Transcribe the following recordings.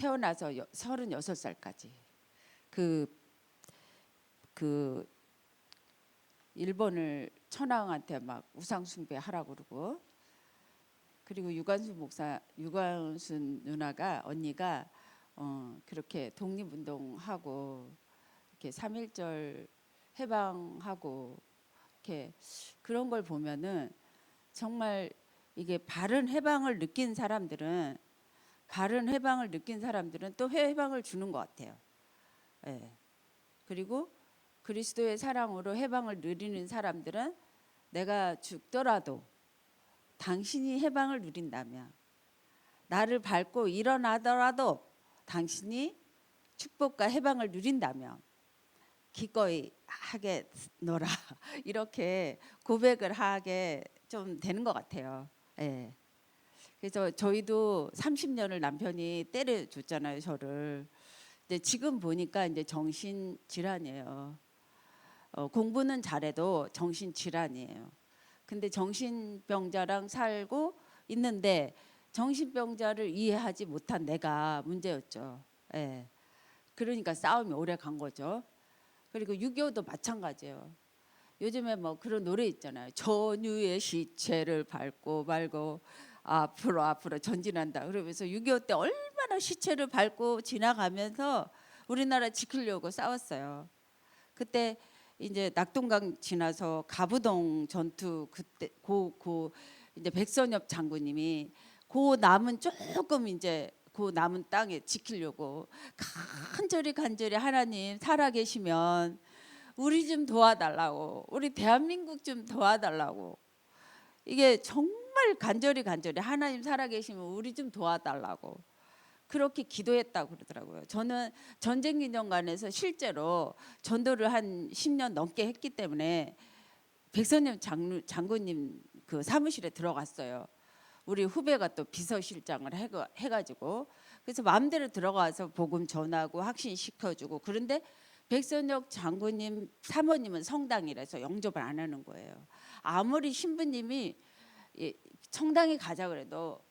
태어나서 36살까지 그 일본을 천황한테 막 우상 숭배하라고 그러고, 그리고 유관순 누나가 언니가 그렇게 독립운동하고 이렇게 3.1절 해방하고 이렇게 그런 걸 보면은 정말 이게 바른 해방을 느낀 사람들은 또 해방을 주는 것 같아요. 예. 그리고 그리스도의 사랑으로 해방을 누리는 사람들은 내가 죽더라도 당신이 해방을 누린다면, 나를 밟고 일어나더라도 당신이 축복과 해방을 누린다면 기꺼이 하겠노라 이렇게 고백을 하게 좀 되는 것 같아요. 예. 그래서 저희도 30년을 남편이 때려줬잖아요, 저를. 근데 지금 보니까 이제 정신 질환이에요. 공부는 잘해도 정신 질환이에요. 근데 정신병자랑 살고 있는데 정신병자를 이해하지 못한 내가 문제였죠. 예. 그러니까 싸움이 오래 간 거죠. 그리고 6.25도 마찬가지예요. 요즘에 뭐 그런 노래 있잖아요. 전유의 시체를 밟고 말고 앞으로 전진한다. 그러면서 6.25 때 얼마나 시체를 밟고 지나가면서 우리나라 지키려고 싸웠어요. 그때 이제 낙동강 지나서 가부동 전투, 그때 이제 백선엽 장군님이 그 남은 조금 이제 그 남은 땅에 지키려고 간절히 하나님 살아계시면 우리 좀 도와달라고, 우리 대한민국 좀 도와달라고, 이게 정말 간절히 하나님 살아계시면 우리 좀 도와달라고 그렇게 기도했다고 그러더라고요. 저는 전쟁기념관에서 실제로 전도를 한 10년 넘게 했기 때문에 백선엽 장군님 그 사무실에 들어갔어요. 우리 후배가 또 비서실장을 해가지고, 그래서 마음대로 들어가서 복음 전하고 확신 시켜주고. 그런데 백선엽 장군님 사모님은 성당이라서 영접을 안 하는 거예요. 아무리 신부님이 성당에 가자 그래도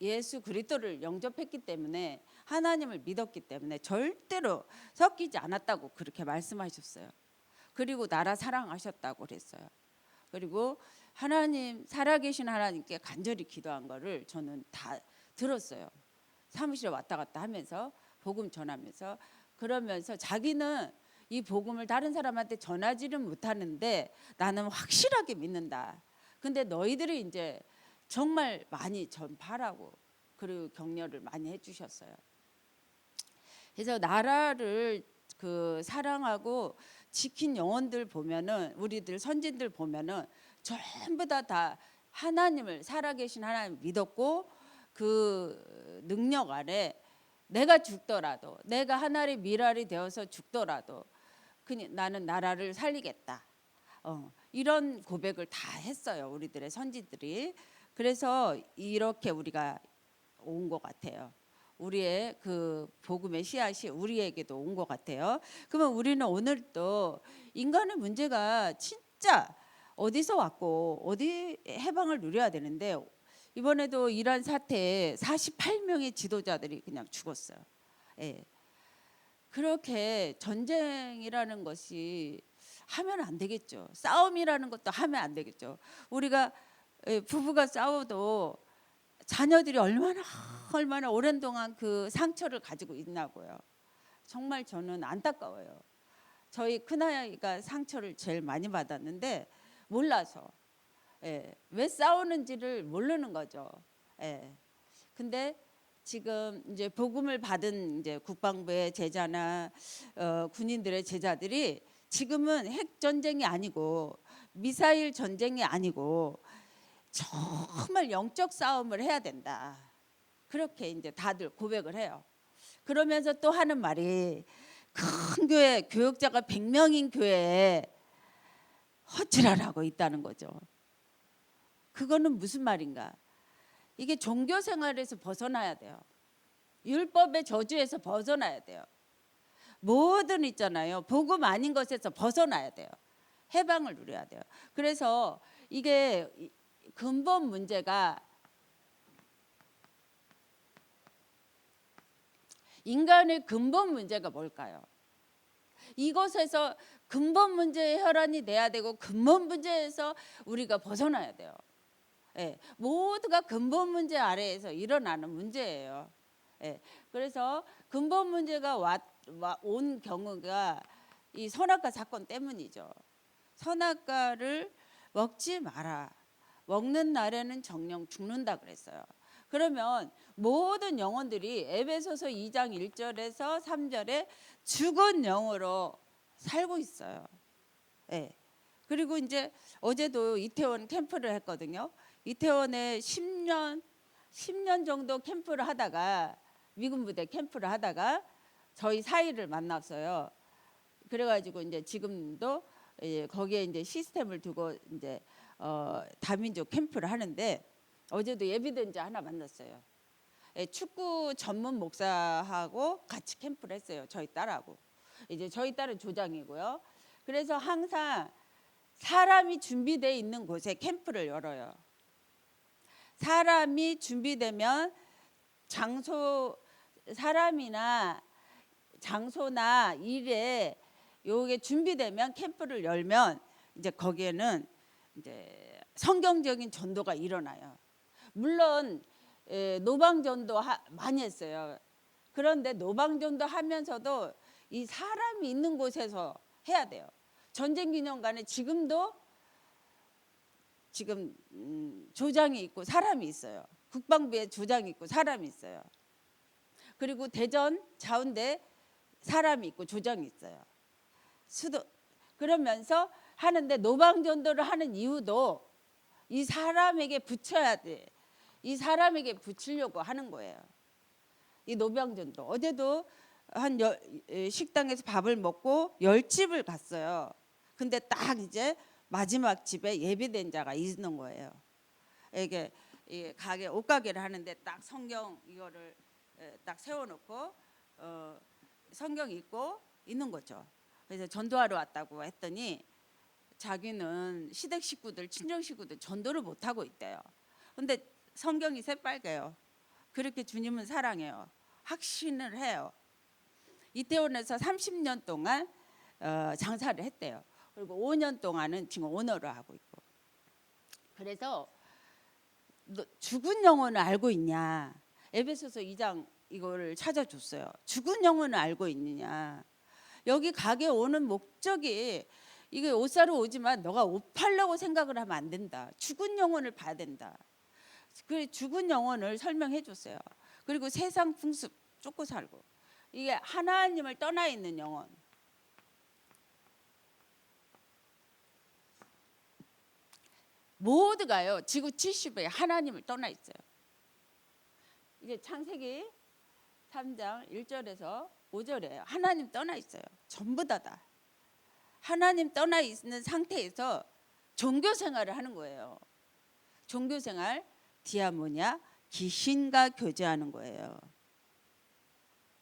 예수 그리스도를 영접했기 때문에, 하나님을 믿었기 때문에 절대로 섞이지 않았다고 그렇게 말씀하셨어요. 그리고 나라 사랑하셨다고 그랬어요. 그리고 하나님, 살아계신 하나님께 간절히 기도한 거를 저는 다 들었어요. 사무실에 왔다 갔다 하면서 복음 전하면서, 그러면서 자기는 이 복음을 다른 사람한테 전하지는 못하는데 나는 확실하게 믿는다. 근데 너희들이 이제 정말 많이 전파하라고 그리고 격려를 많이 해주셨어요. 그래서 나라를 사랑하고 지킨 영혼들 보면은, 우리들 선진들 보면은 전부 다 하나님을, 살아계신 하나님 믿었고, 그 능력 아래 내가 죽더라도, 내가 하나님의 미랄이 되어서 죽더라도 나는 나라를 살리겠다. 이런 고백을 다 했어요, 우리들의 선지들이. 그래서 이렇게 우리가 온 것 같아요. 우리의 그 복음의 씨앗이 우리에게도 온 것 같아요. 그러면 우리는 오늘 또 인간의 문제가 진짜 어디서 왔고 어디 해방을 누려야 되는데, 이번에도 이란 사태에 48명의 지도자들이 그냥 죽었어요. 예. 그렇게 전쟁이라는 것이 하면 안 되겠죠. 싸움이라는 것도 하면 안 되겠죠. 우리가 부부가 싸워도 자녀들이 얼마나 오랜 동안 그 상처를 가지고 있나고요. 정말 저는 안타까워요. 저희 큰아이가 상처를 제일 많이 받았는데 몰라서, 왜 싸우는지를 모르는 거죠. 근데 지금 이제 복음을 받은 이제 국방부의 제자나 군인들의 제자들이 지금은 핵 전쟁이 아니고 미사일 전쟁이 아니고 정말 영적 싸움을 해야 된다. 그렇게 이제 다들 고백을 해요. 그러면서 또 하는 말이, 큰 교회, 교역자가 100명인 교회에 허칠하라고 있다는 거죠. 그거는 무슨 말인가? 이게 종교 생활에서 벗어나야 돼요. 율법의 저주에서 벗어나야 돼요. 뭐든 있잖아요. 복음 아닌 것에서 벗어나야 돼요. 해방을 누려야 돼요. 그래서 이게 근본 문제가 인간의 근본 문제가 뭘까요? 이것에서 근본 문제의 혈안이 돼야 되고 근본 문제에서 우리가 벗어나야 돼요. 예, 모두가 근본 문제 아래에서 일어나는 문제예요. 예, 그래서 근본 문제가 온 경우가 이 선악과 사건 때문이죠. 선악과를 먹지 마라. 먹는 날에는 정령 죽는다 그랬어요. 그러면 모든 영혼들이 에베소서 2장 1절에서 3절에 죽은 영으로 살고 있어요. 예. 그리고 이제 어제도 이태원 캠프를 했거든요. 이태원에 10년 정도 캠프를 하다가 미군 부대 캠프를 하다가 저희 사이를 만났어요. 그래가지고 이제 지금도 거기에 이제 시스템을 두고 이제 다민족 캠프를 하는데 어제도 예비대원자 하나 만났어요. 축구 전문 목사하고 같이 캠프를 했어요. 저희 딸하고. 이제 저희 딸은 조장이고요. 그래서 항상 사람이 준비되어 있는 곳에 캠프를 열어요. 사람이 준비되면 사람이나 장소나 일에 요게 준비되면 캠프를 열면 이제 거기에는 이제 성경적인 전도가 일어나요. 물론 노방전도 많이 했어요. 그런데 노방전도 하면서도 이 사람이 있는 곳에서 해야 돼요. 전쟁기념관에 지금 조장이 있고 사람이 있어요. 국방부에 조장이 있고 사람이 있어요. 그리고 대전 자운대 사람이 있고 조장이 있어요. 그러면서 하는데 노방전도를 하는 이유도 이 사람에게 붙여야 돼. 이 사람에게 붙이려고 하는 거예요. 이 노방전도. 어제도 식당에서 밥을 먹고 10집을 갔어요. 근데 딱 이제 마지막 집에 예비된 자가 있는 거예요. 이게 가게 옷가게를 하는데 딱 성경 이거를 딱 세워놓고 성경 읽고 있는 거죠. 그래서 전도하러 왔다고 했더니 자기는 시댁 식구들, 친정 식구들 전도를 못 하고 있대요. 근데 성경이 새빨개요. 그렇게 주님은 사랑해요. 확신을 해요. 이태원에서 30년 동안 장사를 했대요. 그리고 5년 동안은 지금 오너를 하고 있고. 그래서 죽은 영혼을 알고 있냐? 에베소서 2장 이거를 찾아줬어요. 죽은 영혼을 알고 있느냐? 여기 가게 오는 목적이 이게 옷 사러 오지만 너가 옷 팔려고 생각을 하면 안 된다. 죽은 영혼을 봐야 된다. 그 죽은 영혼을 설명해 줬어요. 그리고 세상 풍습 쫓고 살고 이게 하나님을 떠나 있는 영혼. 모두가요. 지구 70에 하나님을 떠나 있어요. 이게 창세기 3장 1절에서 5절이에요. 하나님 떠나 있어요. 전부 다. 하나님 떠나 있는 상태에서 종교 생활을 하는 거예요. 종교 생활 디아모냐 귀신과 교제하는 거예요.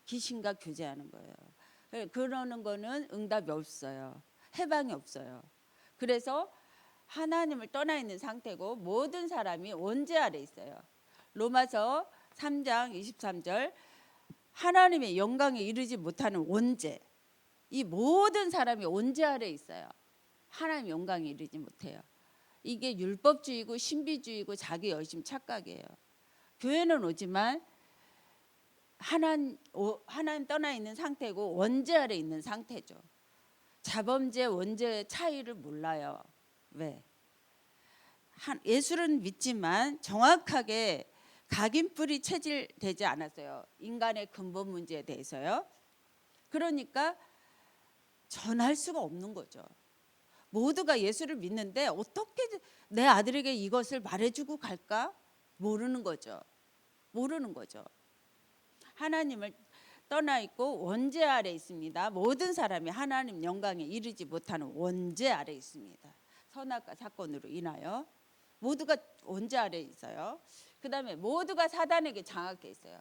귀신과 교제하는 거예요. 그러는 거는 응답이 없어요. 해방이 없어요. 그래서 하나님을 떠나 있는 상태고 모든 사람이 원죄 아래 있어요. 로마서 3장 23절 하나님의 영광에 이르지 못하는 원죄. 이 모든 사람이 원죄 아래 있어요. 하나님의 영광에 이르지 못해요. 이게 율법주의고 신비주의고 자기 열심 착각이에요. 교회는 오지만 하나님 떠나 있는 상태고 원죄 아래 있는 상태죠. 자범죄 원죄의 차이를 몰라요. 왜? 예수는 믿지만 정확하게 각인뿔이 체질되지 않았어요. 인간의 근본 문제에 대해서요. 그러니까 전할 수가 없는 거죠. 모두가 예수를 믿는데 어떻게 내 아들에게 이것을 말해주고 갈까? 모르는 거죠. 모르는 거죠. 하나님을 떠나 있고 원죄 아래 있습니다. 모든 사람이 하나님 영광에 이르지 못하는 원죄 아래 있습니다. 선악과 사건으로 인하여 모두가 원죄 아래 있어요. 그 다음에 모두가 사단에게 장악돼 있어요.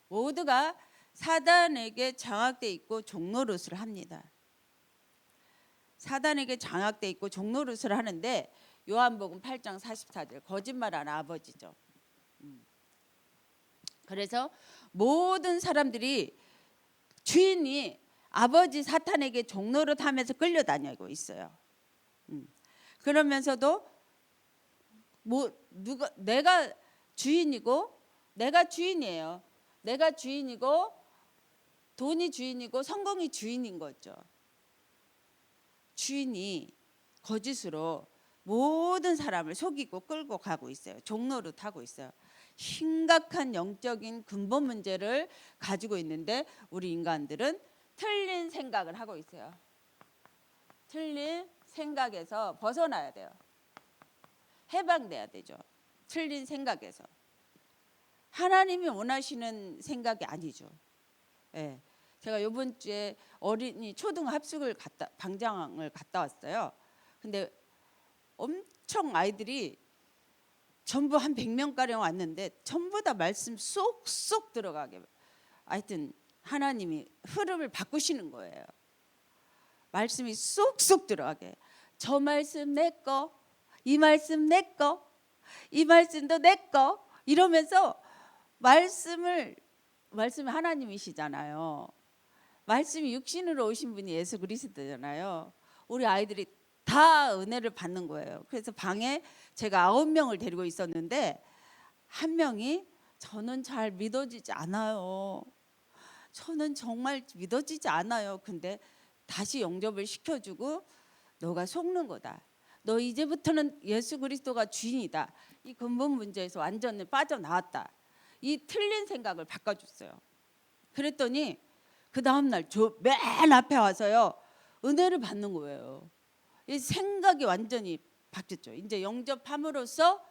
모두가 사단에게 장악돼 있고 종노릇을 합니다. 사단에게 장악돼 있고 종노릇을 하는데 요한복음 8장 44절 거짓말하는 아버지죠. 그래서 모든 사람들이 주인이 아버지 사탄에게 종노릇하면서 끌려다니고 있어요. 그러면서도 내가 주인이고, 내가 주인이에요. 내가 주인이고, 돈이 주인이고, 성공이 주인인 거죠. 주인이 거짓으로 모든 사람을 속이고 끌고 가고 있어요. 종노릇하고 있어요. 심각한 영적인 근본 문제를 가지고 있는데 우리 인간들은 틀린 생각을 하고 있어요. 틀린 생각에서 벗어나야 돼요. 해방돼야 되죠. 틀린 생각에서. 하나님이 원하시는 생각이 아니죠. 예. 제가 이번 주에 어린이 초등 합숙을 방장을 갔다 왔어요. 근데 엄청 아이들이 전부 한 100명가량 왔는데 전부 다 말씀 쏙쏙 들어가게, 하여튼 하나님이 흐름을 바꾸시는 거예요. 말씀이 쏙쏙 들어가게. 저 말씀 내 거, 이 말씀 내 거, 이 말씀도 내 거, 이러면서 말씀이 하나님이시잖아요. 말씀이 육신으로 오신 분이 예수 그리스도잖아요. 우리 아이들이 다 은혜를 받는 거예요. 그래서 방에 제가 9명을 데리고 있었는데 한 명이 저는 잘 믿어지지 않아요. 저는 정말 믿어지지 않아요. 근데 다시 영접을 시켜주고 너가 속는 거다. 너 이제부터는 예수 그리스도가 주인이다. 이 근본 문제에서 완전히 빠져나왔다. 이 틀린 생각을 바꿔줬어요. 그랬더니 그 다음날 저 맨 앞에 와서요 은혜를 받는 거예요. 이 생각이 완전히 바뀌었죠. 이제 영접함으로써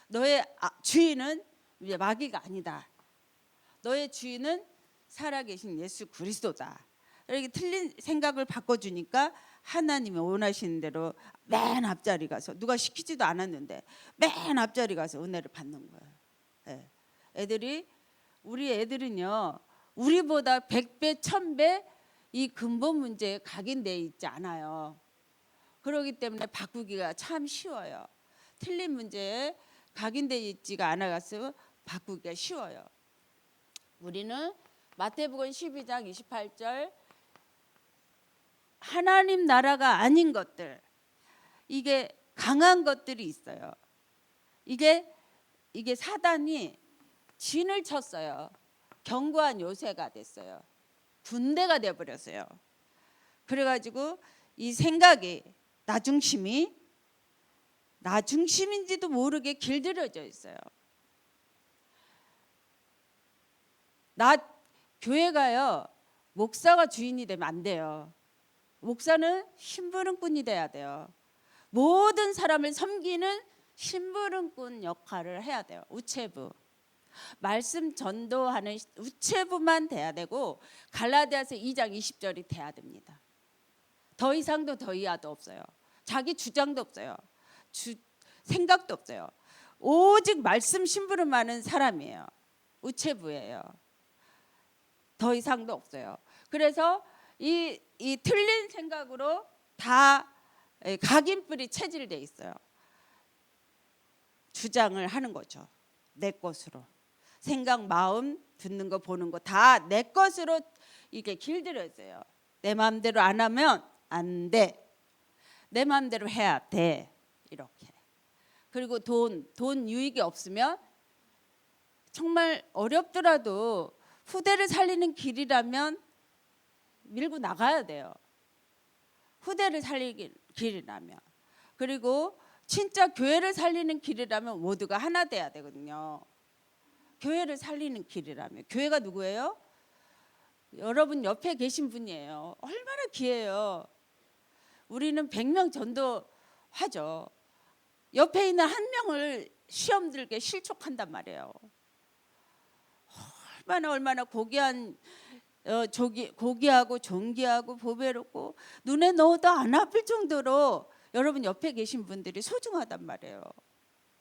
너의 주인은 이제 마귀가 아니다. 너의 주인은 살아계신 예수 그리스도다. 이렇게 틀린 생각을 바꿔주니까 하나님이 원하시는 대로 맨 앞자리 가서, 누가 시키지도 않았는데 맨 앞자리 가서 은혜를 받는 거예요. 예. 우리 애들은요 우리보다 100배 1000배 이 근본 문제에 각인되어 있지 않아요. 그렇기 때문에 바꾸기가 참 쉬워요. 틀린 문제에 각인되어 있지가 않아서 바꾸기가 쉬워요. 우리는 마태복음 12장 28절 하나님 나라가 아닌 것들, 이게 강한 것들이 있어요. 이게 사단이 진을 쳤어요. 견고한 요새가 됐어요. 군대가 되어버렸어요. 그래가지고 이 생각이 나 중심인지도 모르게 길들여져 있어요. 교회가요 목사가 주인이 되면 안 돼요. 목사는 심부름꾼이 돼야 돼요. 모든 사람을 섬기는 심부름꾼 역할을 해야 돼요. 우체부. 말씀 전도하는 우체부만 돼야 되고 갈라디아서 2장 20절이 돼야 됩니다. 더 이상도 더 이하도 없어요. 자기 주장도 없어요. 생각도 없어요. 오직 말씀 심부름하는 사람이에요. 우체부예요. 더 이상도 없어요. 그래서 이 틀린 생각으로 다 각인뿔이 체질돼 있어요. 주장을 하는 거죠. 내 것으로. 생각, 마음, 듣는 거, 보는 거 다 내 것으로 이게 길들여져요. 내 마음대로 안 하면 안 돼. 내 마음대로 해야 돼. 이렇게. 그리고 돈 유익이 없으면 정말 어렵더라도 후대를 살리는 길이라면 밀고 나가야 돼요. 후대를 살리는 길이라면. 그리고 진짜 교회를 살리는 길이라면 모두가 하나 돼야 되거든요. 교회를 살리는 길이라면. 교회가 누구예요? 여러분 옆에 계신 분이에요. 얼마나 귀해요. 우리는 100명 전도하죠. 옆에 있는 한 명을 시험 들게 실족한단 말이에요. 얼마나 고귀하고 존귀하고 보배롭고 눈에 넣어도 안 아플 정도로 여러분 옆에 계신 분들이 소중하단 말이에요.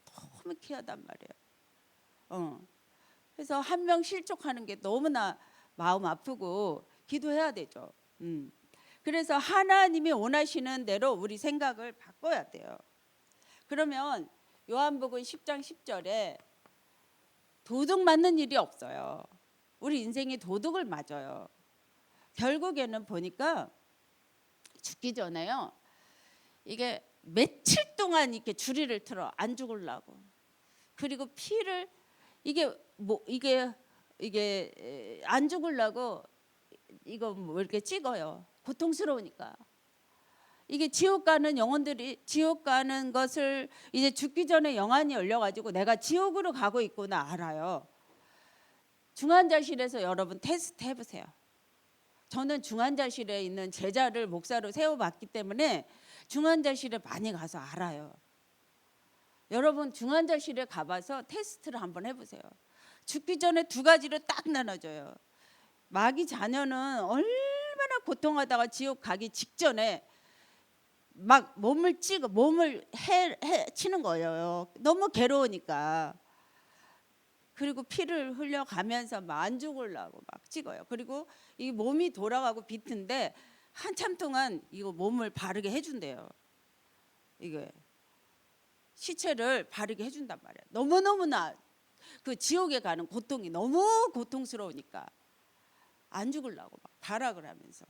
너무 귀하단 말이에요. 그래서 한 명 실족하는 게 너무나 마음 아프고 기도해야 되죠. 그래서 하나님이 원하시는 대로 우리 생각을 바꿔야 돼요. 그러면 요한복음 10장 10절에 도둑 맞는 일이 없어요. 우리 인생이 도둑을 맞아요. 결국에는 보니까 죽기 전에요. 이게 며칠 동안 이렇게 주리를 틀어 안 죽으려고. 그리고 피를 이게 안 죽으려고 이거 뭐 이렇게 찍어요. 고통스러우니까. 이게 지옥 가는 영혼들이 지옥 가는 것을 이제 죽기 전에 영안이 열려가지고 내가 지옥으로 가고 있구나 알아요. 중환자실에서 여러분 테스트 해보세요. 저는 중환자실에 있는 제자를 목사로 세워봤기 때문에 중환자실에 많이 가서 알아요. 여러분 중환자실에 가봐서 테스트를 한번 해보세요. 죽기 전에 두 가지로 딱 나눠져요. 마귀 자녀는 얼마나 고통하다가 지옥 가기 직전에 막 몸을 치는 거예요. 너무 괴로우니까. 그리고 피를 흘려가면서 막 안 죽으려고 막 찍어요. 그리고 이 몸이 돌아가고 비트인데 한참 동안 이거 몸을 바르게 해준대요. 이게 시체를 바르게 해준단 말이에요. 너무너무나 그 지옥에 가는 고통이 너무 고통스러우니까 안 죽으려고 막 발악을 하면서.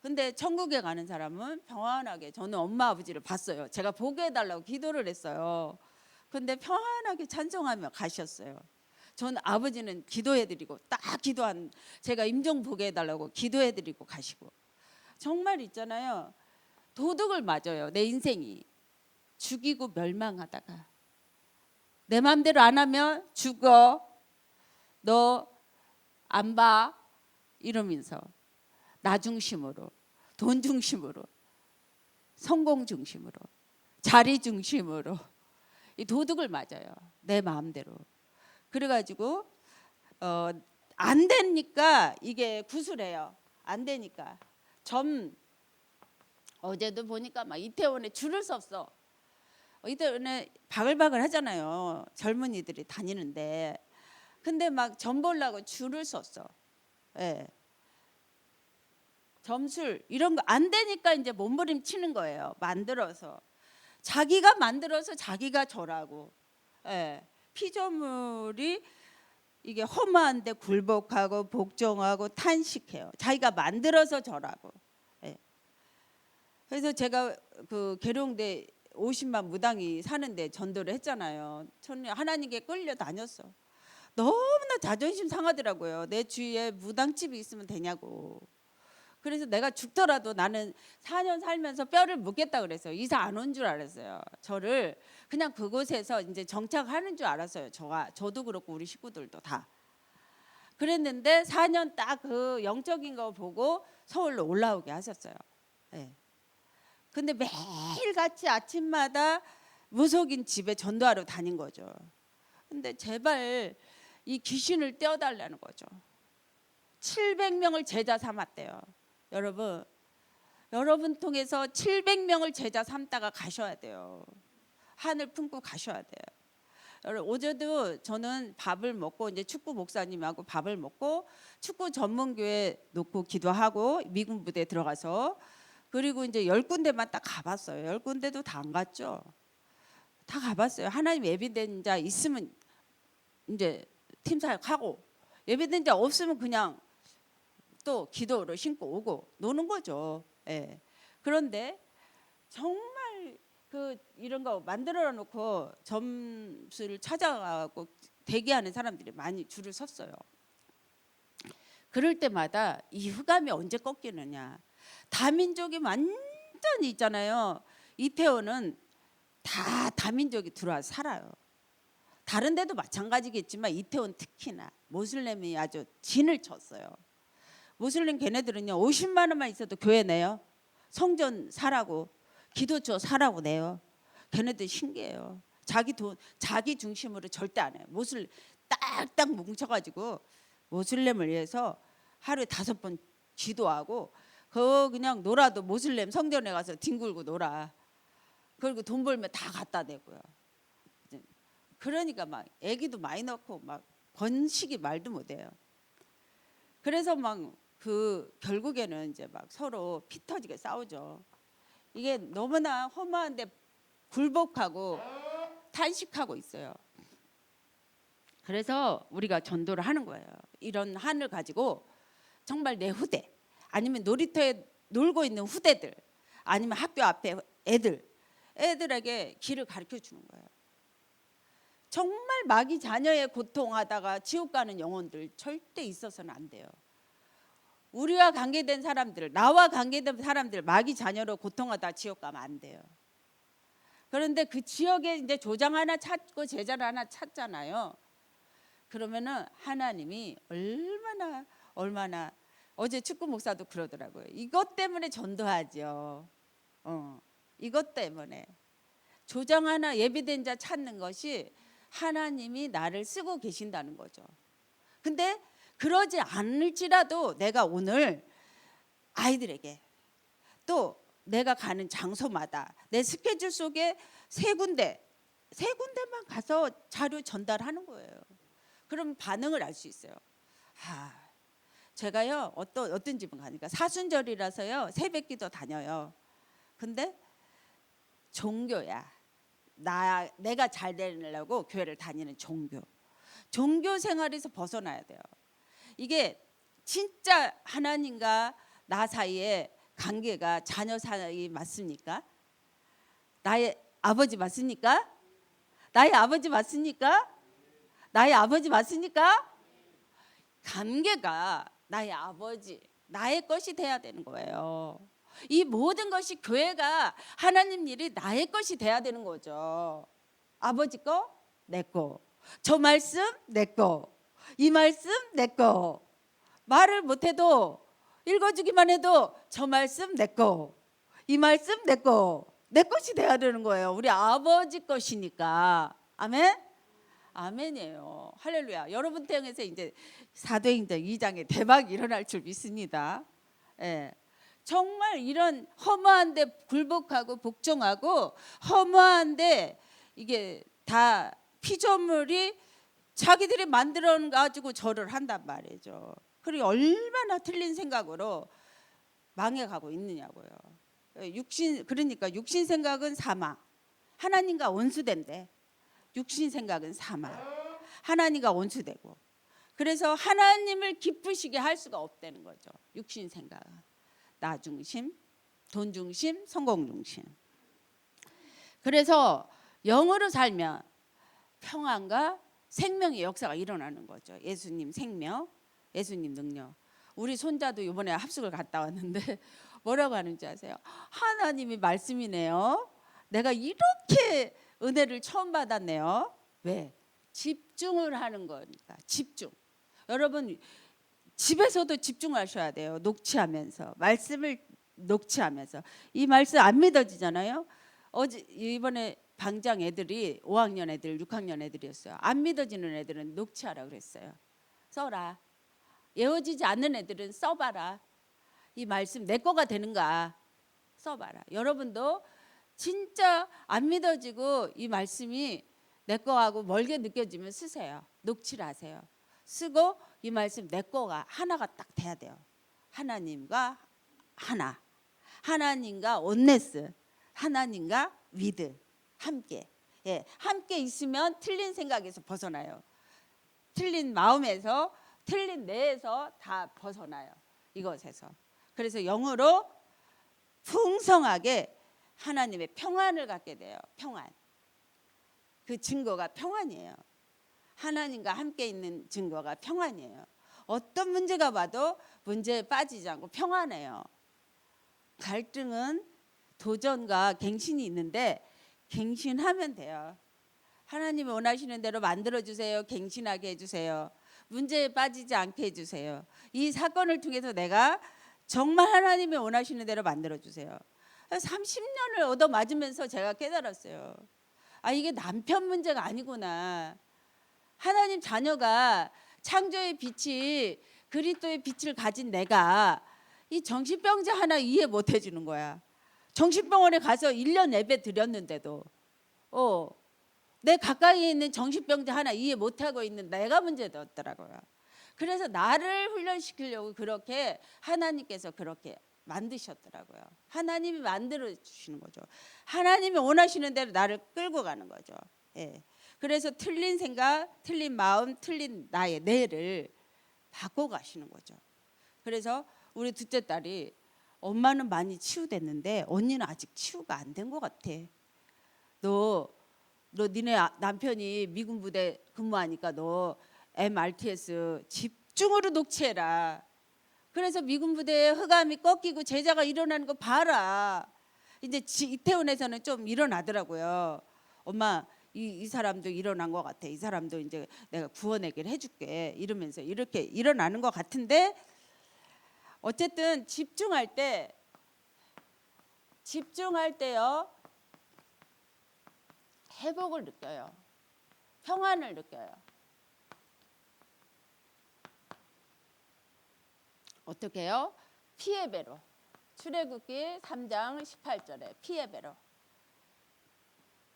근데 천국에 가는 사람은 평안하게, 저는 엄마 아버지를 봤어요. 제가 보게 해달라고 기도를 했어요. 근데 평안하게 찬송하며 가셨어요. 전 아버지는 기도해드리고 딱 기도한, 제가 임종 보게 해달라고 기도해드리고 가시고. 정말 있잖아요. 도둑을 맞아요. 내 인생이 죽이고 멸망하다가 내 마음대로 안 하면 죽어, 너 안 봐 이러면서 나 중심으로, 돈 중심으로, 성공 중심으로, 자리 중심으로 이 도둑을 맞아요. 내 마음대로. 그래가지고 안 되니까 이게 구슬해요. 안 되니까 어제도 보니까 막 이태원에 줄을 섰어. 이태원에 바글바글 하잖아요. 젊은이들이 다니는데. 근데 막 점 보려고 줄을 섰어. 예. 점술 이런 거 안 되니까 이제 몸부림치는 거예요. 만들어서 자기가 만들어서 자기가 절하고. 예. 피조물이 이게 험한데 굴복하고 복종하고 탄식해요. 자기가 만들어서 절하고. 예. 그래서 제가 그 계룡대 50만 무당이 사는데 전도를 했잖아요. 저는 하나님께 끌려다녔어. 너무나 자존심 상하더라고요. 내 주위에 무당집이 있으면 되냐고. 그래서 내가 죽더라도 나는 4년 살면서 뼈를 묻겠다 그랬어요. 이사 안 온 줄 알았어요. 저를 그냥 그곳에서 이제 정착하는 줄 알았어요. 저도 그렇고 우리 식구들도 다. 그랬는데 4년 딱 그 영적인 거 보고 서울로 올라오게 하셨어요. 네. 근데 매일같이 아침마다 무속인 집에 전도하러 다닌 거죠. 근데 제발 이 귀신을 떼어달라는 거죠. 700명을 제자 삼았대요. 여러분 통해서 700명을 제자 삼다가 가셔야 돼요. 하늘 품고 가셔야 돼요. 어제도 저는 밥을 먹고 이제 축구 목사님하고 밥을 먹고 축구 전문교회 놓고 기도하고 미군 부대 들어가서 그리고 이제 10군데만 딱 가봤어요. 10군데도 다 안 갔죠. 다 가봤어요. 하나님 예비된 자 있으면 이제 팀 사역하고 예비된 자 없으면 그냥 또 기도로 신고 오고 노는 거죠. 예. 그런데 정말 그 이런 거 만들어 놓고 점수를 찾아가고 대기하는 사람들이 많이 줄을 섰어요. 그럴 때마다 이 흑암이 언제 꺾이느냐. 다민족이 완전히 있잖아요. 이태원은 다 다민족이 들어와서 살아요. 다른 데도 마찬가지겠지만 이태원 특히나 모슬렘이 아주 진을 쳤어요. 모슬렘 걔네들은요 50만 원만 있어도 교회 내요. 성전 사라고 기도처 사라고 내요. 걔네들 신기해요. 자기 돈 자기 중심으로 절대 안 해요. 모슬렘 딱딱 뭉쳐가지고 모슬렘을 위해서 하루에 5번 기도하고 그냥 놀아도 모슬렘 성전에 가서 뒹굴고 놀아. 그리고 돈 벌면 다 갖다 대고요. 그러니까 막 애기도 많이 넣고 막 번식이 말도 못해요. 그래서 막 그 결국에는 이제 막 서로 피 터지게 싸우죠. 이게 너무나 험한데 굴복하고 탄식하고 있어요. 그래서 우리가 전도를 하는 거예요. 이런 한을 가지고 정말 내 후대, 아니면 놀이터에 놀고 있는 후대들, 아니면 학교 앞에 애들에게 길을 가르쳐 주는 거예요. 정말 마귀 자녀의 고통하다가 지옥 가는 영혼들 절대 있어서는 안 돼요. 우리와 관계된 사람들, 나와 관계된 사람들 마귀 자녀로 고통하다 지옥 가면 안 돼요. 그런데 그 지역에 이제 조장 하나 찾고 제자를 하나 찾잖아요. 그러면은 하나님이 얼마나 어제 축구 목사도 그러더라고요. 이것 때문에 전도하죠. 이것 때문에 조장 하나 예비된 자 찾는 것이 하나님이 나를 쓰고 계신다는 거죠. 근데 그러지 않을지라도 내가 오늘 아이들에게 또 내가 가는 장소마다 내 스케줄 속에 세 군데만 가서 자료 전달하는 거예요. 그럼 반응을 알 수 있어요. 제가요 어떤 집은 가니까 사순절이라서요 새벽기도 다녀요. 근데 종교야. 내가 잘 되려고 교회를 다니는 종교 생활에서 벗어나야 돼요. 이게 진짜 하나님과 나 사이의 관계가 자녀 사이 맞습니까? 나의 아버지 맞습니까? 나의 아버지 맞습니까? 나의 아버지 맞습니까? 관계가 나의 아버지, 나의 것이 돼야 되는 거예요. 이 모든 것이 교회가 하나님 일이 나의 것이 돼야 되는 거죠. 아버지 거, 내 거. 저 말씀 내 거. 이 말씀 내 거. 말을 못해도 읽어주기만 해도 저 말씀 내 거. 이 말씀 내 거. 내 것이 돼야 되는 거예요. 우리 아버지 것이니까. 아멘? 아멘이에요. 할렐루야. 여러분 통해서 이제 사도행전 2장에 대박이 일어날 줄 믿습니다. 예. 정말 이런 허무한데 굴복하고 복종하고 허무한데 이게 다 피조물이 자기들이 만들어 가지고 절을 한단 말이죠. 그리고 얼마나 틀린 생각으로 망해가고 있느냐고요. 그러니까 육신 생각은 사망, 하나님과 원수된대. 육신 생각은 사망, 하나님과 원수되고, 그래서 하나님을 기쁘시게 할 수가 없다는 거죠. 육신 생각은 나 중심, 돈 중심, 성공 중심. 그래서 영으로 살면 평안과 생명의 역사가 일어나는 거죠. 예수님 생명, 예수님 능력. 우리 손자도 이번에 합숙을 갔다 왔는데 뭐라고 하는지 아세요? 하나님이 말씀이네요. 내가 이렇게 은혜를 처음 받았네요. 왜? 집중을 하는 거니까. 집중. 여러분 집에서도 집중하셔야 돼요. 녹취하면서 말씀을 녹취하면서. 이 말씀 안 믿어지잖아요. 이번에 방장 애들이 5학년 애들, 6학년 애들이었어요. 안 믿어지는 애들은 녹취하라 그랬어요. 써라. 외워지지 않는 애들은 써봐라. 이 말씀 내 거가 되는가 써봐라. 여러분도 진짜 안 믿어지고 이 말씀이 내 거하고 멀게 느껴지면 쓰세요. 녹취를 하세요. 쓰고 이 말씀 내 거가 하나가 딱 돼야 돼요. 하나님과 하나, 하나님과 온네스, 하나님과 위드 함께. 함께 있으면 틀린 생각에서 벗어나요. 틀린 마음에서, 틀린 뇌에서 다 벗어나요. 이것에서. 그래서 영으로 풍성하게 하나님의 평안을 갖게 돼요. 평안. 그 증거가 평안이에요. 하나님과 함께 있는 증거가 평안이에요. 어떤 문제가 와도 문제에 빠지지 않고 평안해요. 갈등은 도전과 갱신이 있는데 갱신하면 돼요. 하나님이 원하시는 대로 만들어주세요. 갱신하게 해주세요. 문제에 빠지지 않게 해주세요. 이 사건을 통해서 내가 정말 하나님이 원하시는 대로 만들어주세요. 30년을 얻어맞으면서 제가 깨달았어요. 이게 남편 문제가 아니구나. 하나님 자녀가 창조의 빛이 그리스도의 빛을 가진 내가 이 정신병자 하나 이해 못 해주는 거야. 정신병원에 가서 1년 예배 드렸는데도 내 가까이에 있는 정신병자 하나 이해 못하고 있는 내가 문제였더라고요. 그래서 나를 훈련시키려고 그렇게 하나님께서 그렇게 만드셨더라고요. 하나님이 만들어 주시는 거죠. 하나님이 원하시는 대로 나를 끌고 가는 거죠. 그래서 틀린 생각, 틀린 마음, 틀린 나의 뇌를 바꿔 가시는 거죠. 그래서 우리 둘째 딸이 엄마는 많이 치유됐는데 언니는 아직 치유가 안 된 것 같아. 너 니네 남편이 미군 부대 근무하니까 너 MRTS 집중으로 녹취해라. 그래서 미군 부대에 흑암이 꺾이고 제자가 일어나는 거 봐라. 이제 이태원에서는 좀 일어나더라고요. 엄마 이 사람도 일어난 것 같아. 이 사람도 이제 내가 구원하기를 해줄게. 이러면서 이렇게 일어나는 것 같은데 어쨌든 집중할 때요 회복을 느껴요. 평안을 느껴요. 어떻게 해요? 피의 배로. 출애굽기 3장 18절에 피의 배로.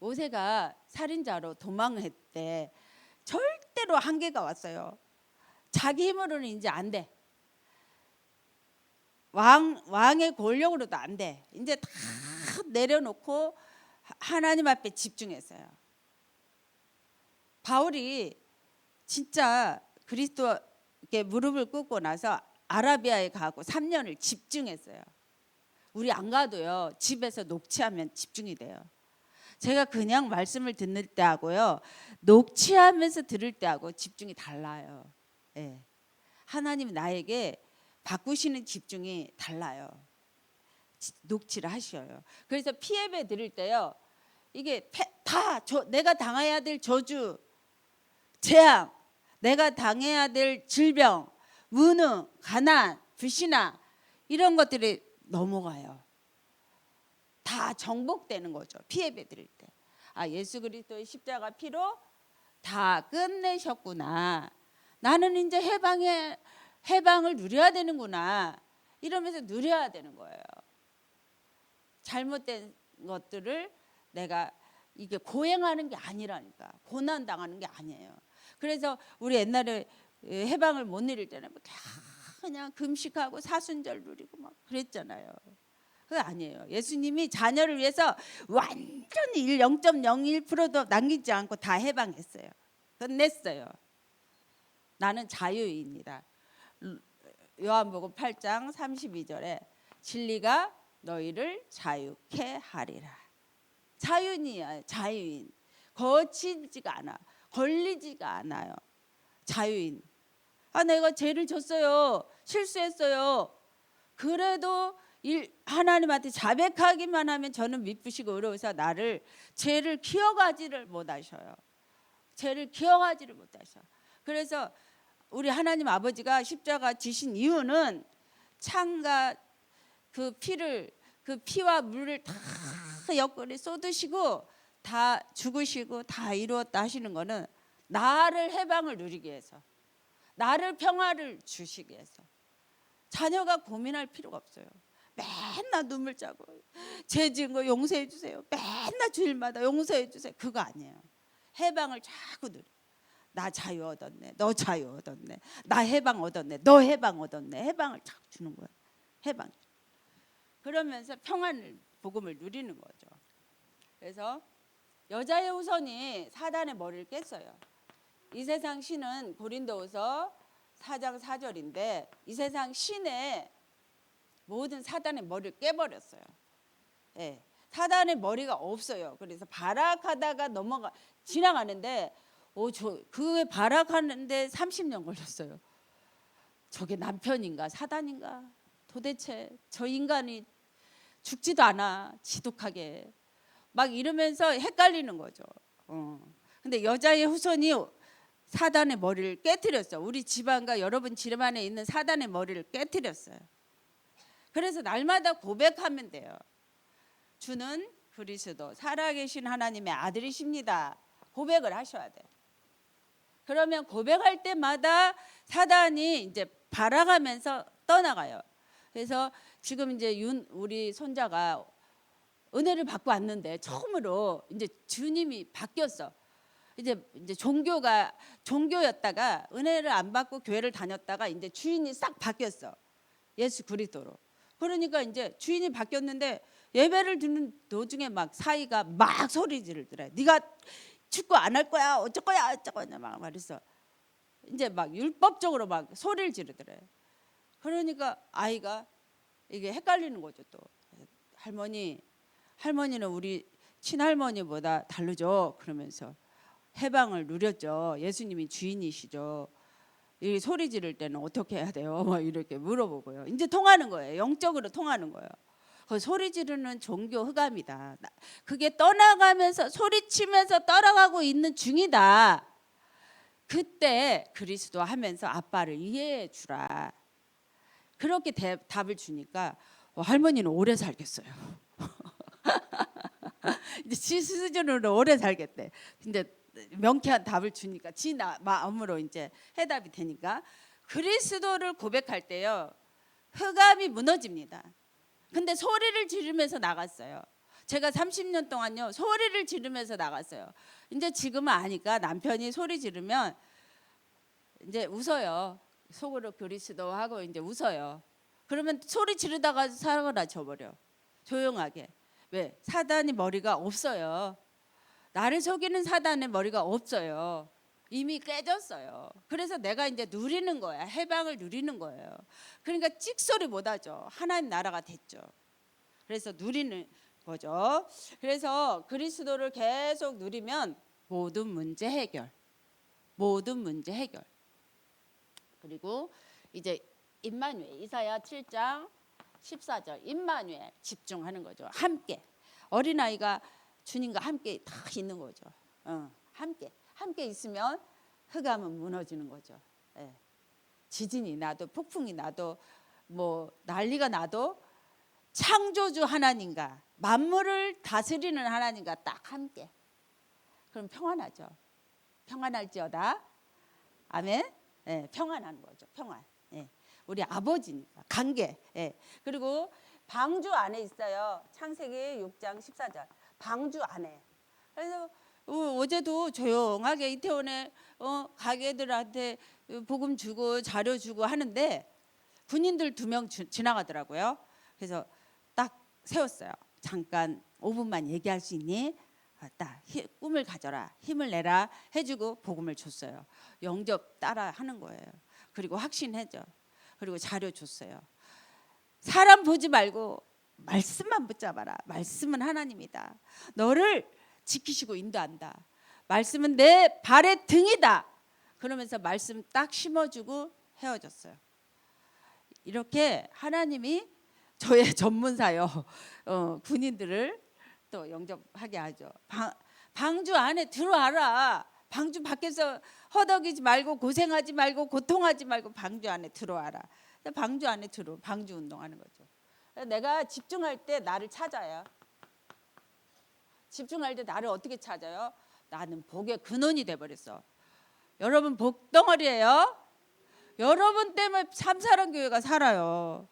모세가 살인자로 도망했대. 절대로 한계가 왔어요. 자기 힘으로는 이제 안 돼. 왕의 권력으로도 안 돼. 이제 다 내려놓고 하나님 앞에 집중했어요. 바울이 진짜 그리스도께 무릎을 꿇고 나서 아라비아에 가고 3년을 집중했어요. 우리 안 가도요. 집에서 녹취하면 집중이 돼요. 제가 그냥 말씀을 듣는 때하고요. 녹취하면서 들을 때하고 집중이 달라요. 예. 하나님 나에게 바꾸시는 집중이 달라요. 녹취를 하셔요. 그래서 피해배 드릴 때요. 이게 다 내가 당해야 될 저주, 재앙, 내가 당해야 될 질병, 무능, 가난, 불신앙 이런 것들이 넘어가요. 다 정복되는 거죠. 피해배 드릴 때. 아, 예수 그리스도의 십자가 피로 다 끝내셨구나. 나는 이제 해방을 누려야 되는구나. 이러면서 누려야 되는 거예요. 잘못된 것들을 내가 이게 고행하는 게 아니라니까. 고난 당하는 게 아니에요. 그래서 우리 옛날에 해방을 못 누릴 때는 그냥 금식하고 사순절 누리고 막 그랬잖아요. 그게 아니에요. 예수님이 자녀를 위해서 완전히 0.01%도 남기지 않고 다 해방했어요. 끝냈어요. 나는 자유인이다. 요한복음 8장 32절에 진리가 너희를 자유케 하리라. 자유인이야. 자유인. 거치지가 않아. 걸리지가 않아요. 자유인. 아, 내가 죄를 졌어요. 실수했어요. 그래도 하나님한테 자백하기만 하면 저는 미쁘시고 의로우사 나를 죄를 기억하지를 못하셔요. 죄를 기억하지를 못하셔. 그래서 우리 하나님 아버지가 십자가 지신 이유는 창과 그 피와 물을 다 옆구리 쏟으시고 다 죽으시고 다 이루었다 하시는 거는 나를 해방을 누리기 위해서, 나를 평화를 주시기 위해서. 자녀가 고민할 필요가 없어요. 맨날 눈물 짜고 죄 지은 거 용서해 주세요. 맨날 주일마다 용서해 주세요. 그거 아니에요. 해방을 자꾸 누려. 나 자유 얻었네. 너 자유 얻었네. 나 해방 얻었네. 너 해방 얻었네. 해방을 자꾸 주는 거예요. 해방. 그러면서 평안을 복음을 누리는 거죠. 그래서 여자의 후손이 사단의 머리를 깼어요. 이 세상 신은 고린도후서 4장 4절인데 이 세상 신의 모든 사단의 머리를 깨버렸어요. 예, 사단의 머리가 없어요. 그래서 발악하다가 지나가는데 그게 발악하는데 30년 걸렸어요. 저게 남편인가 사단인가 도대체 저 인간이 죽지도 않아 지독하게 막 이러면서 헷갈리는 거죠. 근데 여자의 후손이 사단의 머리를 깨뜨렸어요. 우리 집안과 여러분 집안에 있는 사단의 머리를 깨뜨렸어요. 그래서 날마다 고백하면 돼요. 주는 그리스도 살아계신 하나님의 아들이십니다. 고백을 하셔야 돼요. 그러면 고백할 때마다 사단이 이제 발악하면서 떠나가요. 그래서 지금 이제 우리 손자가 은혜를 받고 왔는데 처음으로 이제 주님이 바뀌었어. 이제 종교였다가 은혜를 안 받고 교회를 다녔다가 이제 주인이 싹 바뀌었어. 예수 그리스도로. 그러니까 이제 주인이 바뀌었는데 예배를 드는 도중에 막 사이가 막 소리 지르더래. 네가 축구 안 할 거야. 어쩔 거야. 어쩔 거냐 막 말했어. 이제 막 율법적으로 막 소리를 지르더래. 그러니까 아이가 이게 헷갈리는 거죠 또. 할머니는 우리 친할머니보다 다르죠. 그러면서 해방을 누렸죠. 예수님이 주인이시죠. 이 소리 지를 때는 어떻게 해야 돼요? 막 이렇게 물어보고요. 이제 통하는 거예요. 영적으로 통하는 거예요. 그 소리 지르는 종교 흑암이다. 그게 떠나가면서 소리치면서 떠나가고 있는 중이다. 그때 그리스도 하면서 아빠를 이해해 주라. 그렇게 답을 주니까 할머니는 오래 살겠어요. 이제 지 수준으로 오래 살겠대. 이제 명쾌한 답을 주니까 지 마음으로 이제 해답이 되니까 그리스도를 고백할 때요 흑암이 무너집니다. 근데 소리를 지르면서 나갔어요. 제가 30년 동안요 소리를 지르면서 나갔어요. 이제 지금은 아니까 남편이 소리 지르면 이제 웃어요. 속으로 그리스도 하고 이제 웃어요. 그러면 소리 지르다가 사라져 버려. 조용하게. 왜? 사단이 머리가 없어요. 나를 속이는 사단의 머리가 없어요. 이미 깨졌어요. 그래서 내가 이제 누리는 거야. 해방을 누리는 거예요. 그러니까 찍소리 못 하죠. 하나님 나라가 됐죠. 그래서 누리는 거죠. 그래서 그리스도를 계속 누리면 모든 문제 해결. 모든 문제 해결. 그리고 이제 임마누엘 이사야 7장 14절 임마누엘 집중하는 거죠. 함께 어린아이가 주님과 함께 다 있는 거죠. 함께 있으면 흑암은 무너지는 거죠. 예. 지진이 나도 폭풍이 나도 뭐 난리가 나도 창조주 하나님과 만물을 다스리는 하나님과 딱 함께 그럼 평안하죠. 평안할지어다. 아멘. 예, 평안하는 거죠. 평안. 예. 우리 아버지니까 관계. 예. 그리고 방주 안에 있어요. 창세기 6장 14절. 방주 안에. 그래서 어제도 조용하게 이태원에 가게들한테 복음 주고 자료 주고 하는데 군인들 2명 지나가더라고요. 그래서 딱 세웠어요. 잠깐 5분만 얘기할 수 있니? 딱 꿈을 가져라, 힘을 내라 해주고 복음을 줬어요. 영접 따라 하는 거예요. 그리고 확신해줘. 그리고 자료 줬어요. 사람 보지 말고 말씀만 붙잡아라. 말씀은 하나님이다. 너를 지키시고 인도한다. 말씀은 내 발의 등이다. 그러면서 말씀 딱 심어주고 헤어졌어요. 이렇게 하나님이 저의 전문사요. 군인들을 또 영접하게 하죠. 방주 안에 들어와라. 방주 밖에서 허덕이지 말고 고생하지 말고 고통하지 말고 방주 안에 들어와라. 방주 안에 방주 운동하는 거죠. 내가 집중할 때 나를 찾아요. 집중할 때 나를 어떻게 찾아요? 나는 복의 근원이 돼버렸어. 여러분 복덩어리예요. 여러분 때문에 참사랑교회가 살아요.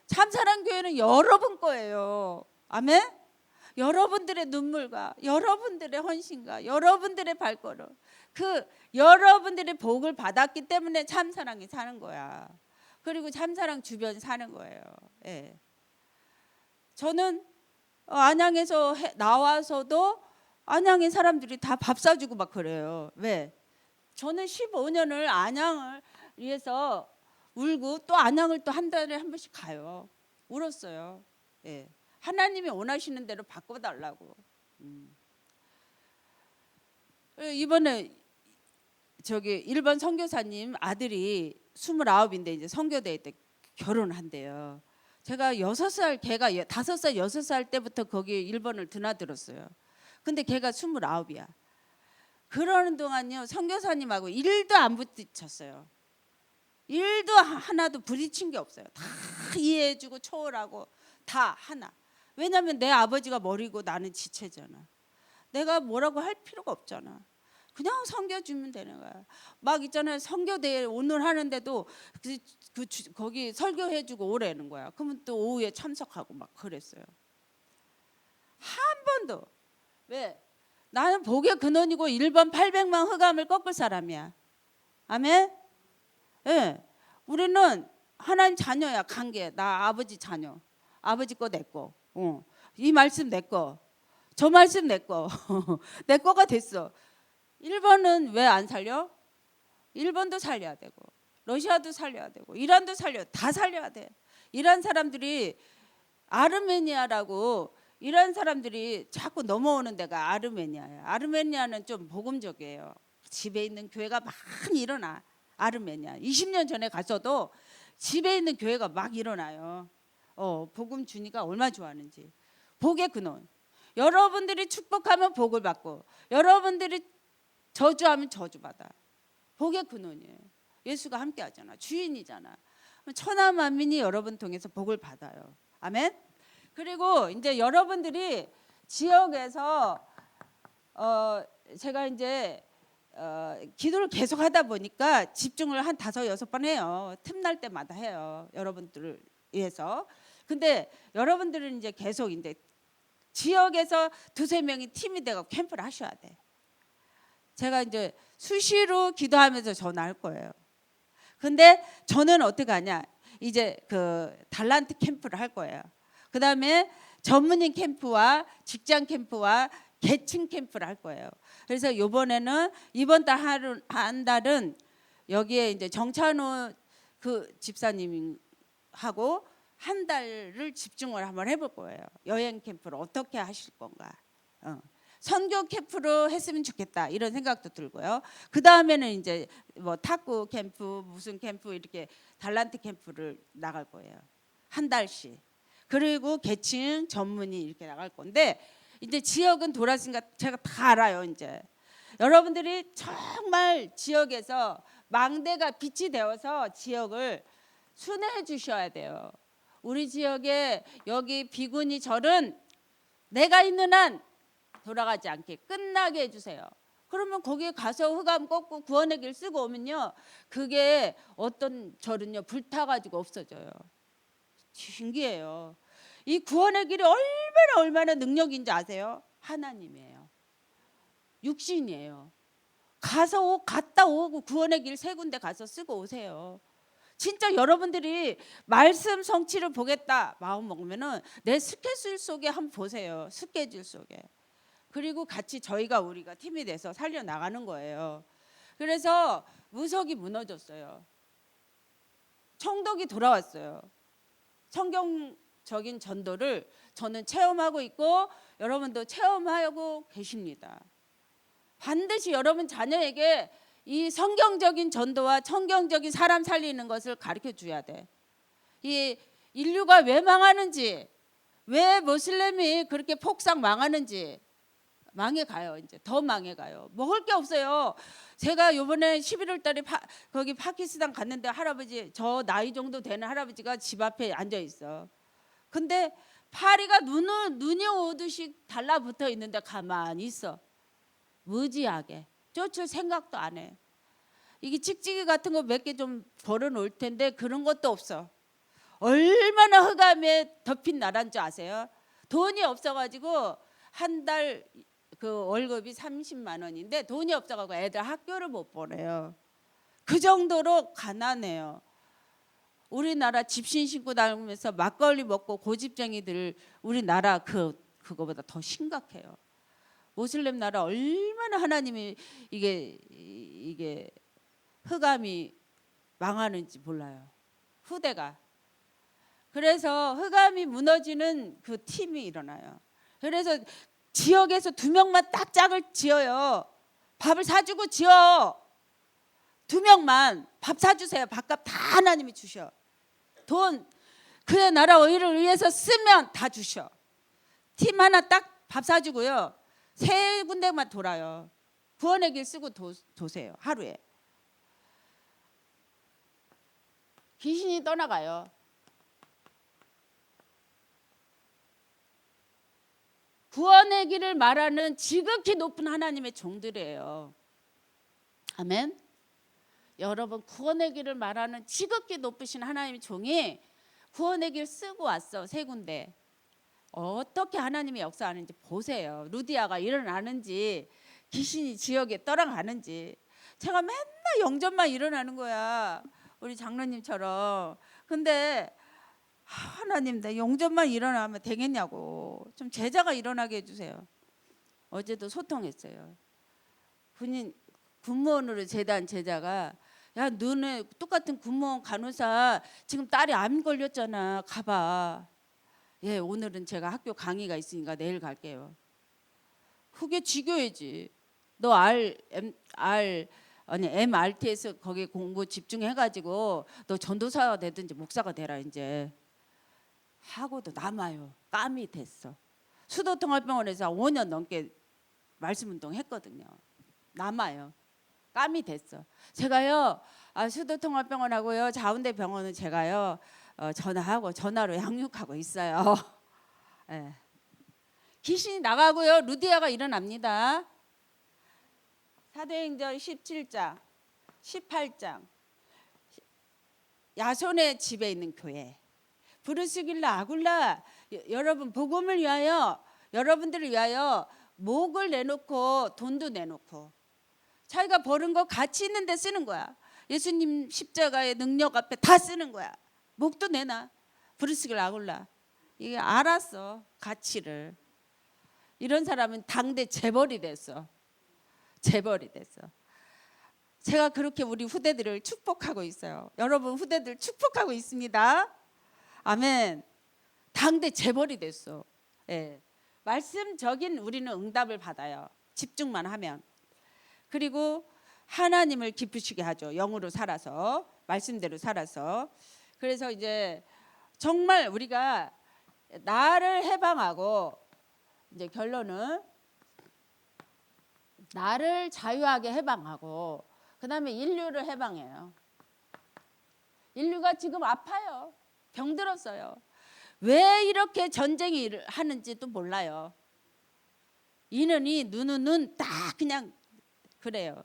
참사랑교회는 여러분 거예요. 아멘? 여러분들의 눈물과 여러분들의 헌신과 여러분들의 발걸음 그 여러분들의 복을 받았기 때문에 참사랑이 사는 거야. 그리고 참사랑 주변 사는 거예요. 예. 저는 안양에서 나와서도 안양의 사람들이 다 밥 사주고 막 그래요. 왜? 저는 15년을 안양을 위해서 울고 또 안양을 또 한 달에 한 번씩 가요. 울었어요. 예. 하나님이 원하시는 대로 바꿔달라고. 이번에 저기 일본 선교사님 아들이 29인데 이제 선교대 때 결혼한대요. 제가 6살 걔가 5살 6살 때부터 거기 일본을 드나들었어요. 근데 걔가 29이야. 그러는 동안요 선교사님하고 일도 안 부딪혔어요. 일도 하나도 부딪힌 게 없어요. 다 이해해주고 초월하고 다 하나. 왜냐하면 내 아버지가 머리고 나는 지체잖아. 내가 뭐라고 할 필요가 없잖아. 그냥 섬겨주면 되는 거야. 막 있잖아요. 선교대회 오늘 하는데도 거기 설교해주고 오라는 거야. 그러면 또 오후에 참석하고 막 그랬어요. 한 번도. 왜? 나는 복의 근원이고 1번 800만 흑암을 꺾을 사람이야. 아멘? 예. 우리는 하나님 자녀야. 관계. 나 아버지 자녀. 아버지 거 내 거. 이 말씀 내 거. 저 말씀 내 거. 내 거가 됐어. 일본은 왜 안 살려? 일본도 살려야 되고 러시아도 살려야 되고 이란도 다 살려야 돼. 이란 사람들이 아르메니아라고 이란 사람들이 자꾸 넘어오는 데가 아르메니아예요. 아르메니아는 좀 복음적이에요. 집에 있는 교회가 많이 일어나. 아르메니아 20년 전에 갔어도 집에 있는 교회가 막 일어나요. 복음 주니까 얼마나 좋아하는지. 복의 근원. 여러분들이 축복하면 복을 받고 여러분들이 저주하면 저주받아. 복의 근원이에요. 예수가 함께 하잖아. 주인이잖아. 천하 만민이 여러분 통해서 복을 받아요. 아멘. 그리고 이제 여러분들이 지역에서 제가 이제 기도를 계속 하다 보니까 집중을 한 5-6번 해요. 틈날 때마다 해요. 여러분들을 위해서. 근데 여러분들은 이제 계속 이제 지역에서 2-3명이 팀이 되고 캠프를 하셔야 돼. 제가 이제 수시로 기도하면서 전화할 거예요. 근데 저는 어떻게 하냐? 이제 그 달란트 캠프를 할 거예요. 그다음에 전문인 캠프와 직장 캠프와 계층 캠프를 할 거예요. 그래서 이번 달 한 달은 여기에 이제 정찬호 그 집사님하고 한 달을 집중을 한번 해볼 거예요. 여행 캠프를 어떻게 하실 건가? 선교 캠프로 했으면 좋겠다 이런 생각도 들고요. 그 다음에는 이제 뭐 탁구 캠프 무슨 캠프 이렇게 달란트 캠프를 나갈 거예요. 한 달씩. 그리고 계층 전문이 이렇게 나갈 건데 이제 지역은 돌았으니까 제가 다 알아요. 이제 여러분들이 정말 지역에서 망대가 빛이 되어서 지역을 순회해 주셔야 돼요. 우리 지역에 여기 비구니 절은 내가 있는 한 돌아가지 않게 끝나게 해주세요. 그러면 거기에 가서 흑암 꺾고 구원의 길 쓰고 오면요, 그게 어떤 절은요 불타가지고 없어져요. 신기해요. 이 구원의 길이 얼마나 능력인지 아세요? 하나님이에요. 육신이에요. 갔다 오고 구원의 길 3군데 가서 쓰고 오세요. 진짜 여러분들이 말씀 성취를 보겠다 마음 먹으면은 내 스케줄 속에 한번 보세요. 스케줄 속에. 그리고 같이 우리가 팀이 돼서 살려 나가는 거예요. 그래서 무석이 무너졌어요. 청독이 돌아왔어요. 성경적인 전도를 저는 체험하고 있고 여러분도 체험하고 계십니다. 반드시 여러분 자녀에게 이 성경적인 전도와 성경적인 사람 살리는 것을 가르쳐 줘야 돼. 이 인류가 왜 망하는지, 왜 모슬렘이 그렇게 폭삭 망하는지 망해가요. 이제 더 망해가요. 먹을 게 없어요. 제가 이번에 11월 달에 거기 파키스탄 갔는데 할아버지, 저 나이 정도 되는 할아버지가 집 앞에 앉아 있어. 근데 파리가 눈이 오듯이 달라붙어 있는데 가만히 있어. 무지하게. 쫓을 생각도 안 해. 이게 찍찍이 같은 거 몇 개 좀 벌어 놓을 텐데 그런 것도 없어. 얼마나 흑암에 덮인 나라인 줄 아세요? 돈이 없어가지고 한 달 그 월급이 30만 원인데 돈이 없어가지고 애들 학교를 못 보내요. 그 정도로 가난해요. 우리나라 집신 신고 다니면서 막걸리 먹고 고집쟁이들 우리나라 그거보다 더 심각해요. 모슬렘 나라 얼마나 하나님이 이게 흑암이 망하는지 몰라요. 후대가. 그래서 흑암이 무너지는 그 팀이 일어나요. 그래서 지역에서 2명만 딱 짝을 지어요. 밥을 사주고 지어. 2명만 밥 사주세요. 밥값 다 하나님이 주셔. 돈 그의 나라 의를 위해서 쓰면 다 주셔. 팀 하나 딱 밥 사주고요. 3군데만 돌아요. 구원의 길 쓰고 도세요. 하루에. 귀신이 떠나가요. 구원의 길을 말하는 지극히 높은 하나님의 종들이에요. 아멘. 여러분, 구원의 길을 말하는 지극히 높으신 하나님의 종이 구원의 길 쓰고 왔어. 3군데. 어떻게 하나님이 역사하는지 보세요. 루디아가 일어나는지 귀신이 지역에 떠나가는지. 제가 맨날 영접만 일어나는 거야. 우리 장로님처럼. 근데 하나님, 내 영접만 일어나면 되겠냐고. 좀 제자가 일어나게 해주세요. 어제도 소통했어요. 군인 군무원으로 제대한 제자가 야 너네 똑같은 군무원 간호사 지금 딸이 암 걸렸잖아 가봐. 예 오늘은 제가 학교 강의가 있으니까 내일 갈게요. 그게 지교회지. 너 MRT에서 거기 공부 집중해가지고 너 전도사가 되든지 목사가 되라 이제 하고도 남아요. 깜이 됐어. 수도통합병원에서 5년 넘게 말씀운동 했거든요. 남아요. 깜이 됐어. 제가요 수도통합병원하고요 자운대병원은 제가요 전화로 양육하고 있어요. 예. 귀신이 나가고요 루디아가 일어납니다. 사도행전 17장 18장 야손의 집에 있는 교회 브루스길라 아굴라 여러분 복음을 위하여 여러분들을 위하여 목을 내놓고 돈도 내놓고 자기가 버는 거 가치 있는 데 쓰는 거야. 예수님 십자가의 능력 앞에 다 쓰는 거야. 목도 내놔. 브루스길라 아굴라 이게 알았어 가치를. 이런 사람은 당대 재벌이 됐어. 재벌이 됐어. 제가 그렇게 우리 후대들을 축복하고 있어요. 여러분 후대들 축복하고 있습니다. 아멘. 당대 재벌이 됐어. 예. 말씀적인 우리는 응답을 받아요. 집중만 하면. 그리고 하나님을 기쁘시게 하죠. 영으로 살아서 말씀대로 살아서. 그래서 이제 정말 우리가 나를 해방하고 이제 결론은 나를 자유하게 해방하고 그다음에 인류를 해방해요. 인류가 지금 아파요. 병들었어요. 왜 이렇게 전쟁이 하는지도 몰라요. 이는 이 눈은 눈 딱 그냥 그래요.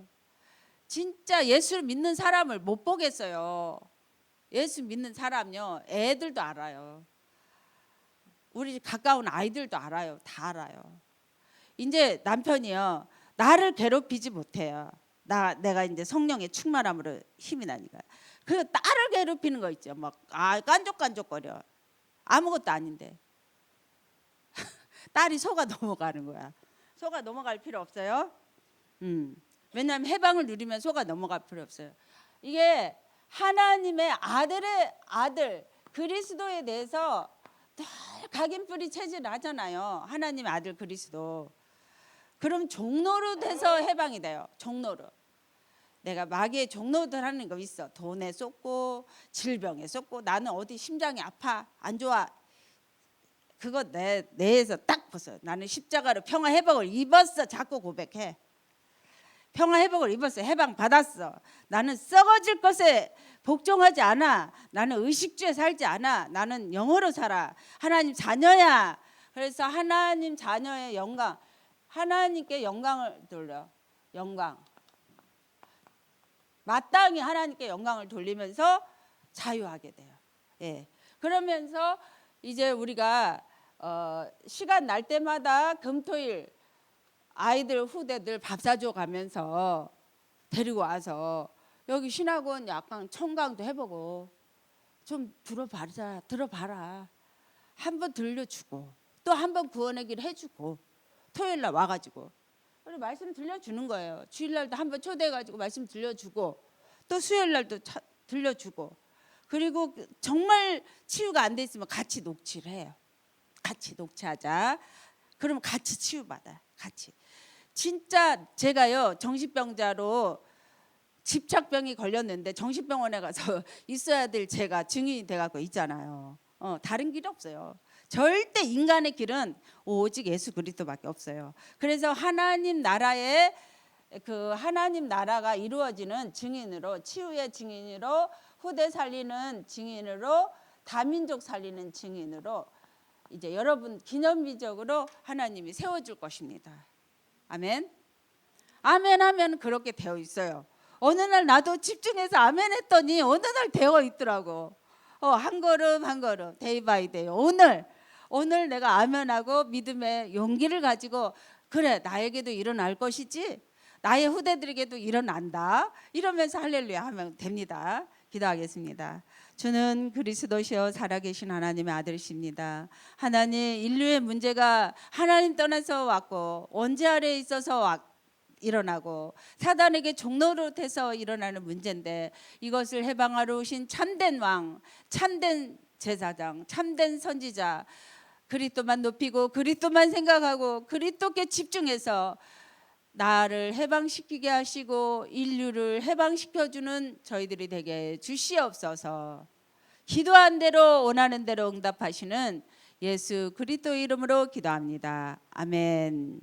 진짜 예수를 믿는 사람을 못 보겠어요. 예수 믿는 사람요 애들도 알아요. 우리 가까운 아이들도 알아요. 다 알아요. 이제 남편이요 나를 괴롭히지 못해요. 내가 이제 성령의 충만함으로 힘이 나니까. 그 딸을 괴롭히는 거 있죠. 막 깐족깐족거려. 아무것도 아닌데 딸이 속아 넘어가는 거야. 속아 넘어갈 필요 없어요. 왜냐하면 해방을 누리면 속아 넘어갈 필요 없어요. 이게 하나님의 아들의 아들 그리스도에 대해서 늘 각인뿌리 체질하잖아요. 하나님의 아들 그리스도. 그럼 종로로 돼서 해방이 돼요. 종로로. 내가 마귀의 종로들 하는 거 있어. 돈에 쏟고 질병에 쏟고 나는 어디 심장이 아파 안 좋아. 그거 내에서 딱 벗어요. 나는 십자가로 평화 회복을 입었어. 자꾸 고백해. 평화 회복을 입었어. 해방 받았어. 나는 썩어질 것에 복종하지 않아. 나는 의식주에 살지 않아. 나는 영으로 살아. 하나님 자녀야. 그래서 하나님 자녀의 영광 하나님께 영광을 돌려. 영광 마땅히 하나님께 영광을 돌리면서 자유하게 돼요. 예. 그러면서 이제 우리가 시간 날 때마다 금토일 아이들 후대들 밥 사줘 가면서 데리고 와서 여기 신학원 약간 청강도 해보고 좀 들어봐라. 한번 들려주고 또 한번 구원의 길 해주고 토요일 날 와가지고 우리 말씀 들려주는 거예요. 주일 날도 한번 초대해가지고 말씀 들려주고 또 수요일 날도 들려주고 그리고 정말 치유가 안 돼 있으면 같이 녹취를 해요. 같이 녹취하자. 그러면 같이 치유받아요. 같이. 진짜 제가요 정신병자로 집착병이 걸렸는데 정신병원에 가서 있어야 될 제가 증인이 돼갖고 있잖아요. 다른 길이 없어요. 절대 인간의 길은 오직 예수 그리스도밖에 없어요. 그래서 하나님 나라의 그 하나님 나라가 이루어지는 증인으로 치유의 증인으로 후대 살리는 증인으로 다민족 살리는 증인으로 이제 여러분 기념비적으로 하나님이 세워줄 것입니다. 아멘. 아멘 하면 그렇게 되어 있어요. 어느 날 나도 집중해서 아멘 했더니 어느 날 되어 있더라고. 한 걸음 한 걸음 데이 바이 데이 오늘 내가 아멘하고 믿음의 용기를 가지고 그래 나에게도 일어날 것이지 나의 후대들에게도 일어난다 이러면서 할렐루야 하면 됩니다. 기도하겠습니다. 주는 그리스도시여 살아계신 하나님의 아들이십니다. 하나님 인류의 문제가 하나님 떠나서 왔고 원죄 아래에 있어서 일어나고 사단에게 종노릇해서 일어나는 문제인데, 이것을 해방하러 오신 참된 왕, 참된 제사장, 참된 선지자, 그리스도만 높이고 그리스도만 생각하고 그리스도께 집중해서 나를 해방시키게 하시고 인류를 해방시켜주는 저희들이 되게 주시옵소서. 기도한 대로 원하는 대로 응답하시는 예수 그리스도 이름으로 기도합니다. 아멘.